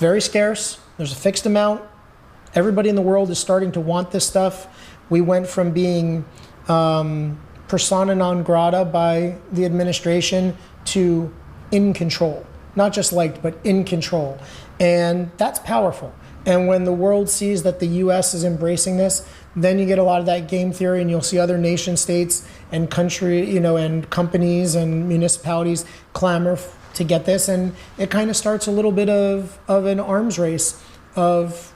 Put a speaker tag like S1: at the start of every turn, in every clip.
S1: very scarce. There's a fixed amount. Everybody in the world is starting to want this stuff. We went from being persona non grata by the administration to in control. Not just liked, but in control. And that's powerful. And when the world sees that the US is embracing this, then you get a lot of that game theory, and you'll see other nation states and country, and companies and municipalities clamor to get this. And it kind of starts a little bit of an arms race of,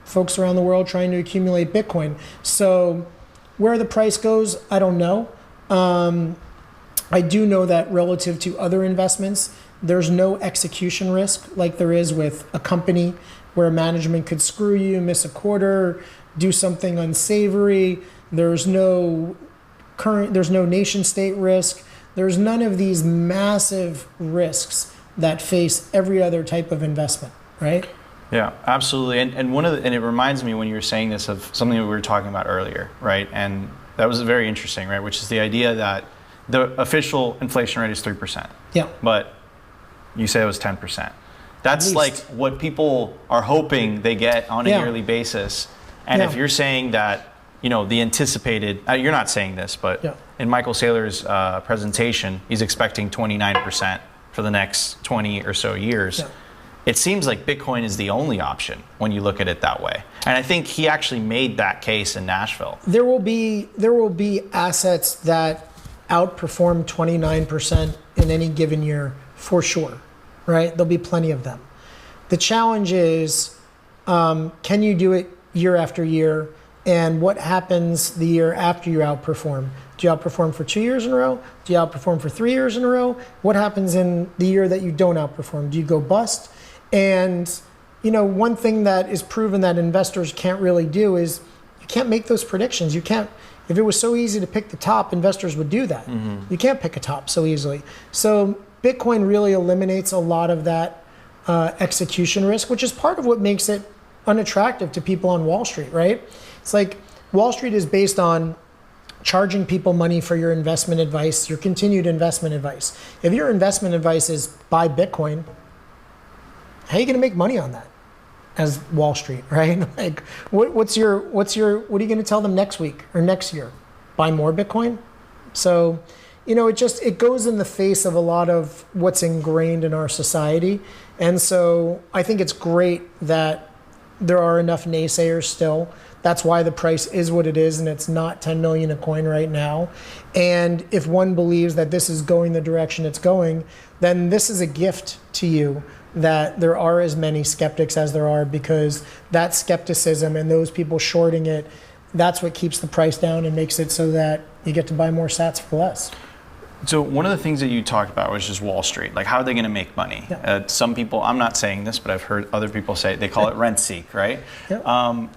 S1: folks around the world trying to accumulate Bitcoin. So where the price goes, I don't know. I do know that relative to other investments, there's no execution risk like there is with a company where management could screw you, miss a quarter, do something unsavory. There's no nation state risk. There's none of these massive risks that face every other type of investment, right?
S2: Yeah, absolutely. And it reminds me when you were saying this of something that we were talking about earlier, right? And that was very interesting, right? Which is the idea that the official inflation rate is 3%.
S1: Yeah. But
S2: you say it was 10%. That's like what people are hoping they get on a yearly basis. And if you're saying that, the anticipated, you're not saying this, but in Michael Saylor's presentation, he's expecting 29% for the next 20 or so years. Yeah. It seems like Bitcoin is the only option when you look at it that way. And I think he actually made that case in Nashville.
S1: There will be assets that outperform 29% in any given year for sure, right? There'll be plenty of them. The challenge is, can you do it year after year? And what happens the year after you outperform? Do you outperform for 2 years in a row? Do you outperform for 3 years in a row? What happens in the year that you don't outperform? Do you go bust? And, one thing that is proven that investors can't really do is you can't make those predictions. You can't, if it was so easy to pick the top, investors would do that. Mm-hmm. You can't pick a top so easily. So Bitcoin really eliminates a lot of that execution risk, which is part of what makes it unattractive to people on Wall Street, right? It's like Wall Street is based on charging people money for your investment advice, your continued investment advice. If your investment advice is buy Bitcoin, how are you going to make money on that as Wall Street, right? Like, what are you going to tell them next week or next year? Buy more Bitcoin? So, it goes in the face of a lot of what's ingrained in our society. And so I think it's great that there are enough naysayers still. That's why the price is what it is, and it's not 10 million a coin right now. And if one believes that this is going the direction it's going, then this is a gift to you that there are as many skeptics as there are, because that skepticism and those people shorting it, that's what keeps the price down and makes it so that you get to buy more sats for less.
S2: So one of the things that you talked about was just Wall Street. Like, how are they going to make money?
S1: Yeah.
S2: Some people, I'm not saying this, but I've heard other people say it, they call it rent seek, right?
S1: Yeah.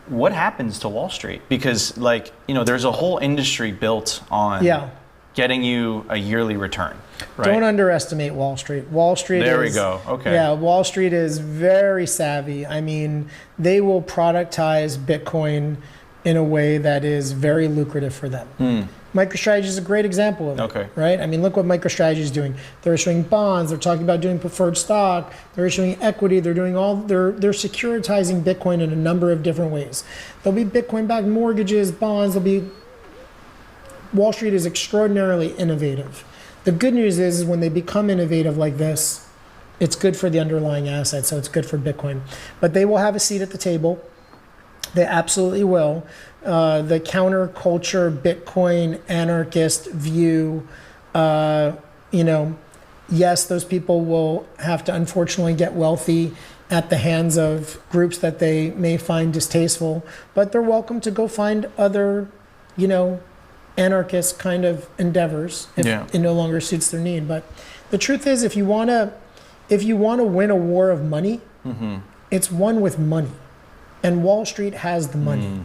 S2: What happens to Wall Street? Because there's a whole industry built on getting you a yearly return. Right?
S1: Don't underestimate Wall Street. Wall Street
S2: There we go. Okay.
S1: Yeah, Wall Street is very savvy. I mean, they will productize Bitcoin in a way that is very lucrative for them. MicroStrategy is a great example of it, right? I mean, look what MicroStrategy is doing. They're issuing bonds. They're talking about doing preferred stock. They're issuing equity. They're doing they're securitizing Bitcoin in a number of different ways. There'll be Bitcoin-backed mortgages, bonds. Wall Street is extraordinarily innovative. The good news is when they become innovative like this, it's good for the underlying asset, so it's good for Bitcoin. But they will have a seat at the table. They absolutely will. The counterculture, Bitcoin, anarchist view, yes, those people will have to unfortunately get wealthy at the hands of groups that they may find distasteful, but they're welcome to go find other, anarchist kind of endeavors if it no longer suits their need. But the truth is, if you want to win a war of money, it's won with money. And Wall Street has the money.